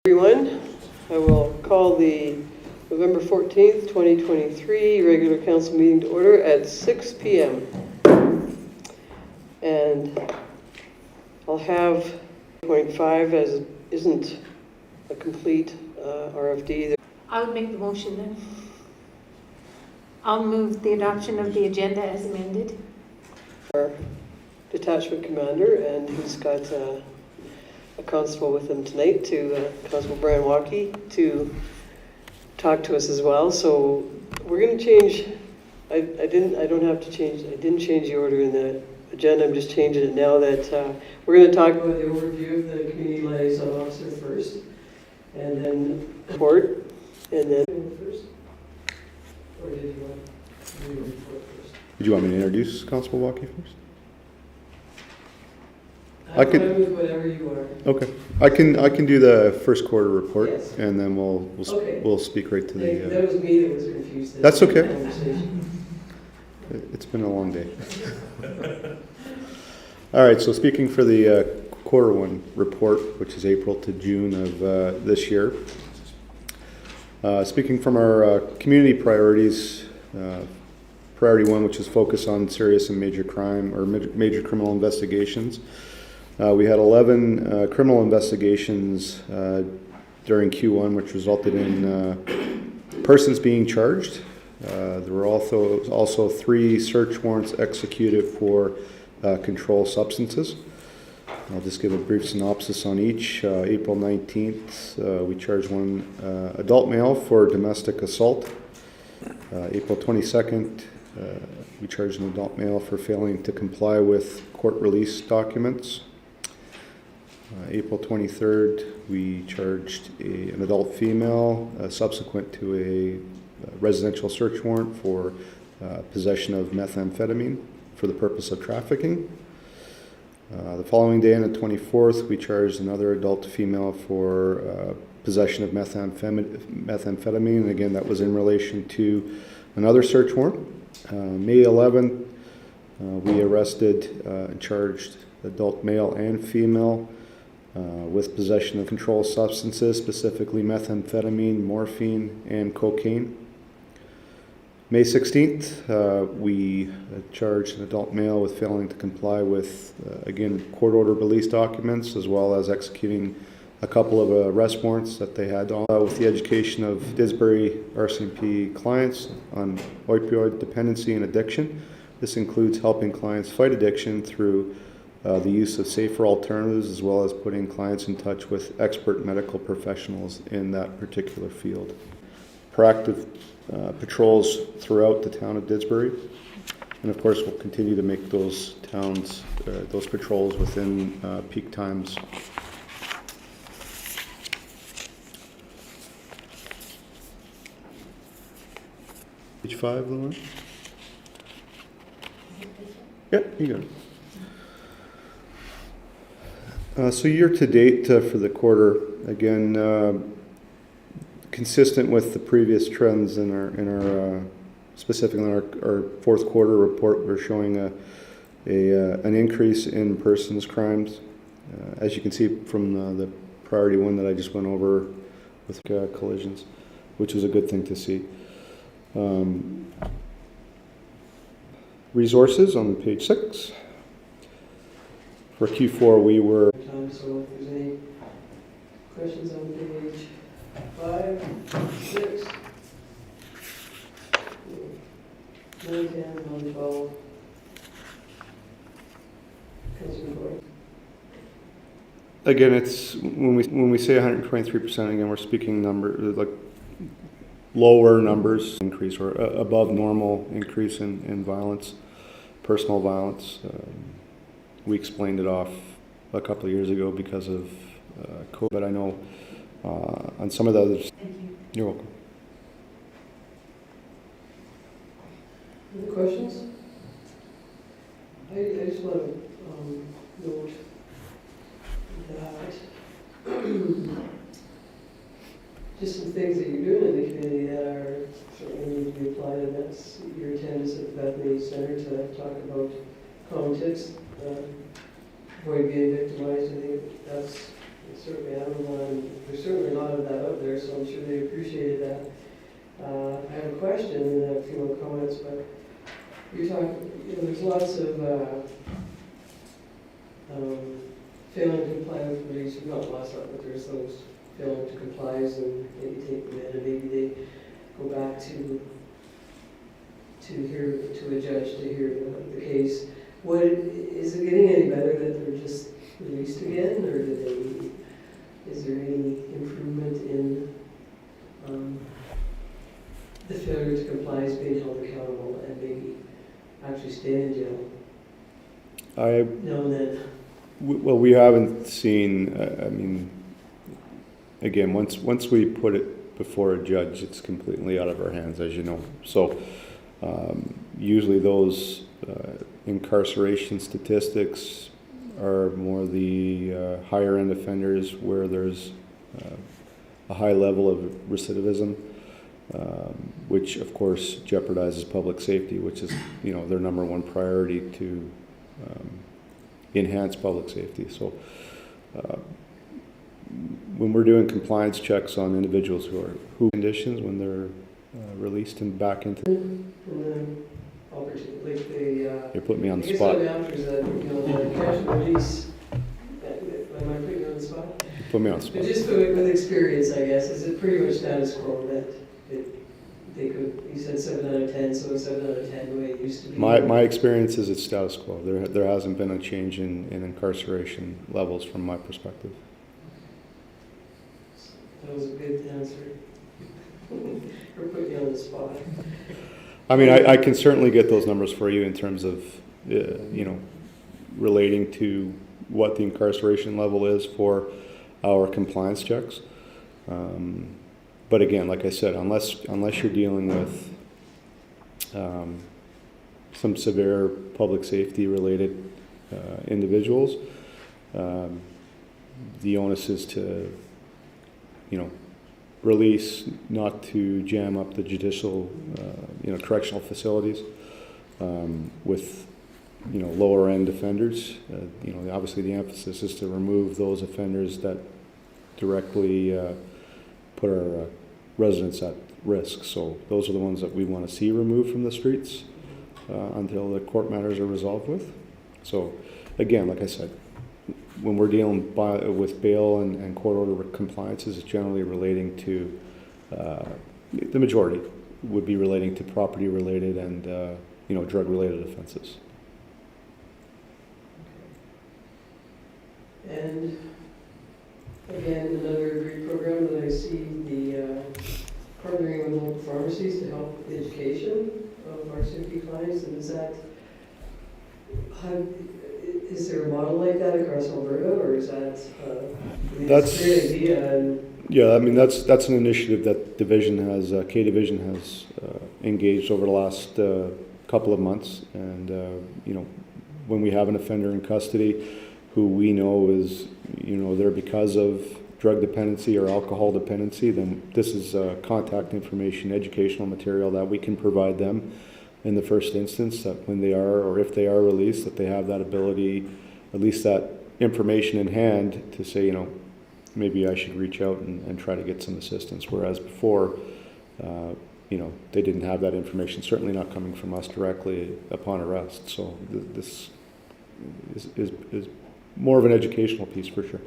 Everyone, I will call the November 14th, 2023 regular council meeting to order at 6 p.m. And I'll have 0.5 as it isn't a complete RFD. I would make the motion then. I'll move the adoption of the agenda as amended. Our detachment commander, and he's got a constable with him tonight, Constable Brian Walkie, to talk to us as well. So we're going to change. I didn't change the order in the agenda. I'm just changing it now that we're going to talk about the overview of the community liaison officer first, and then report, and then first. Or did you want to do the report first? Did you want me to introduce Constable Walkie first? I can move whatever you are. Okay, I can do the first quarter report, yes. And then we'll speak right to the. That was me that was confused. That's okay. It's been a long day. All right, so speaking for the quarter one report, which is April to June of this year. Speaking from our community priorities, priority one, which is focus on serious and major crime or major criminal investigations. We had 11 criminal investigations during Q1, which resulted in persons being charged. There were also 3 search warrants executed for controlled substances. I'll just give a brief synopsis on each. April 19th, we charged one adult male for domestic assault. April 22nd, we charged an adult male for failing to comply with court release documents. April 23rd, we charged an adult female subsequent to a residential search warrant for possession of methamphetamine for the purpose of trafficking. The following day, on the 24th, we charged another adult female for possession of methamphetamine, and again, that was in relation to another search warrant. May 11th, we arrested and charged adult male and female with possession of controlled substances, specifically methamphetamine, morphine, and cocaine. May 16th, we charged an adult male with failing to comply with, again, court order release documents, as well as executing a couple of arrest warrants that they had on with the education of Didsbury RCMP clients on opioid dependency and addiction. This includes helping clients fight addiction through the use of safer alternatives, as well as putting clients in touch with expert medical professionals in that particular field. Proactive patrols throughout the town of Didsbury, and of course we'll continue to make those patrols within peak times. Page 5, Lauren? Yep, you got it. So year to date for the quarter, again, consistent with the previous trends in our specifically in our fourth quarter report, we're showing an increase in persons crimes, as you can see from the priority one that I just went over with collisions, which is a good thing to see. Resources on page 6. For Q4, we were. So if there's any questions on page 5, 6, 9, 10, 11, 12. Again, it's when we say 123%. Again, we're speaking like lower numbers increase or above normal increase in violence, personal violence. We explained it off a couple of years ago because of COVID. I know on some of the others. Thank you. You're welcome. Any questions? I just want to note that just some things that you're doing in the community that are certainly need to be applied, and that's your attendance at the Bethany Center to talk about common tips, avoid being victimized. I think that's certainly, I don't know, there's certainly a lot of that out there, so I'm sure they appreciated that. I have a question and a few more comments, but you're talking, there's lots of failing to comply with release, not lots of, but there's those failing to comply and maybe take them in and maybe they go back to a judge to hear the case. What is it getting any better that they're just released again, or is there any improvement in the failure to comply is being held accountable and maybe actually staying in jail? No, then. Well, we haven't seen, I mean, again, once we put it before a judge, it's completely out of our hands, as you know. So usually those incarceration statistics are more the higher end offenders where there's a high level of recidivism, which of course jeopardizes public safety, which is, their number one priority to enhance public safety. So when we're doing compliance checks on individuals who conditions when they're released and back into, you're putting me on the spot. The catch and release. Am I putting you on the spot? Put me on the spot. But just with experience, I guess, is it pretty much status quo that they could? You said 7 out of 10, so 7 out of 10 the way it used to be. My experience is it's status quo. There hasn't been a change in incarceration levels from my perspective. That was a good answer. We're putting you on the spot. I mean, I can certainly get those numbers for you in terms of, relating to what the incarceration level is for our compliance checks. But again, like I said, unless you're dealing with some severe public safety related individuals, the onus is to, release, not to jam up the judicial, correctional facilities with, lower end offenders. Obviously the emphasis is to remove those offenders that directly put our residents at risk. So those are the ones that we want to see removed from the streets until the court matters are resolved with. So again, like I said, when we're dealing with bail and court order compliances, it's generally relating to, the majority would be relating to property related and, drug related offenses. And again, another great program that I see, the partnering with local pharmacies to help the education of our CFP clients. And is there a model like that across Alberta, or is that that's a great idea? Yeah, I mean that's an initiative that K Division has engaged over the last couple of months, and when we have an offender in custody who we know is there because of drug dependency or alcohol dependency, then this is contact information, educational material that we can provide them in the first instance, that when they are, or if they are released, that they have that ability, at least that information in hand to say, maybe I should reach out and try to get some assistance. Whereas before, they didn't have that information, certainly not coming from us directly upon arrest. So this is more of an educational piece for sure.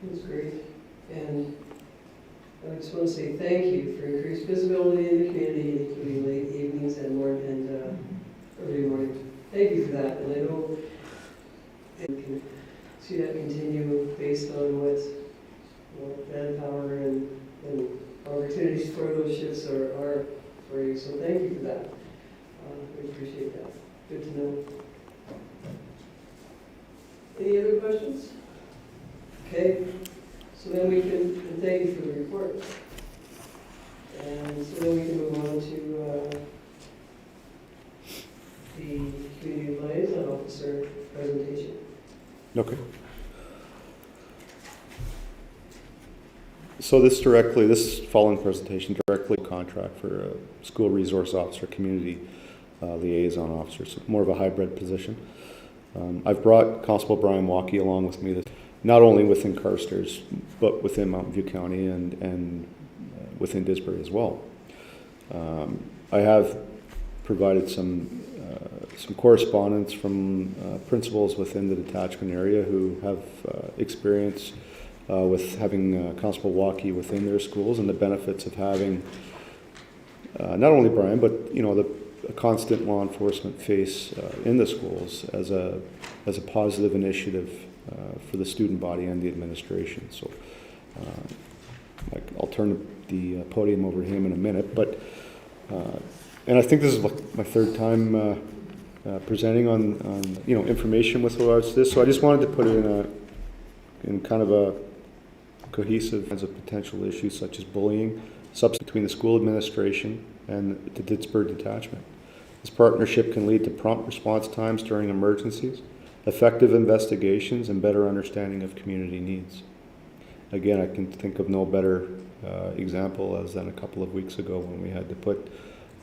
That's great. And I just want to say thank you for increased visibility in the community, including late evenings and early morning. Thank you for that. And I know we can see that continue based on what manpower and opportunities for those shifts are for you. So thank you for that. We appreciate that. Good to know. Any other questions? Okay. So then we can, and thank you for the report. And so then we can move on to the community liaison officer presentation. Okay. So this following presentation directly contract for a school resource officer, community liaison officer, so more of a hybrid position. I've brought Constable Brian Walkie along with me. not only within Carstairs, but within Mountain View County and within Didsbury as well. I have provided some correspondence from principals within the detachment area who have experience with having Constable Walkie within their schools and the benefits of having not only Brian, but a constant law enforcement face in the schools as a positive initiative for the student body and the administration. So I'll turn the podium over to him in a minute, but and I think this is my third time presenting on information with regards to this. So I just wanted to put it in kind of a cohesive as a potential issues such as bullying, between the school administration and the Didsbury detachment. This partnership can lead to prompt response times during emergencies, effective investigations, and better understanding of community needs. Again, I can think of no better example as than a couple of weeks ago when we had to put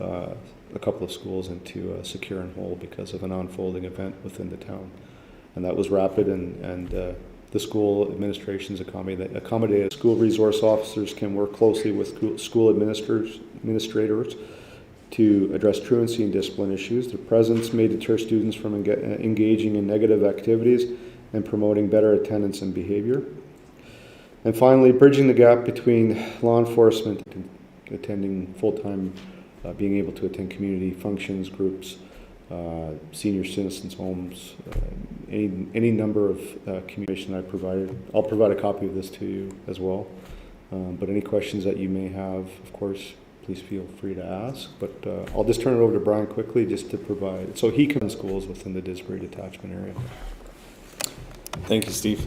a couple of schools into a secure and hold because of an unfolding event within the town. And that was rapid, and the school administrations accommodated. School resource officers can work closely with school administrators to address truancy and discipline issues. Their presence may deter students from engaging in negative activities and promoting better attendance and behavior. And finally, bridging the gap between law enforcement attending full-time, being able to attend community functions, groups, senior citizens' homes, any number of communication I provided. I'll provide a copy of this to you as well. But any questions that you may have, of course, please feel free to ask. But I'll just turn it over to Brian quickly just to provide, so he can schools within the Didsbury detachment area. Thank you, Steve.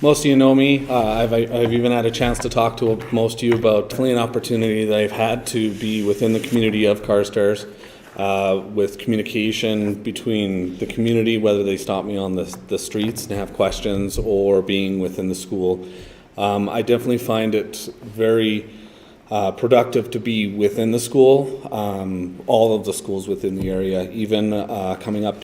Most of you know me. I've even had a chance to talk to most of you about an opportunity that I've had to be within the community of Carstairs, with communication between the community, whether they stop me on the streets and have questions or being within the school. I definitely find it very productive to be within the school, all of the schools within the area, even coming up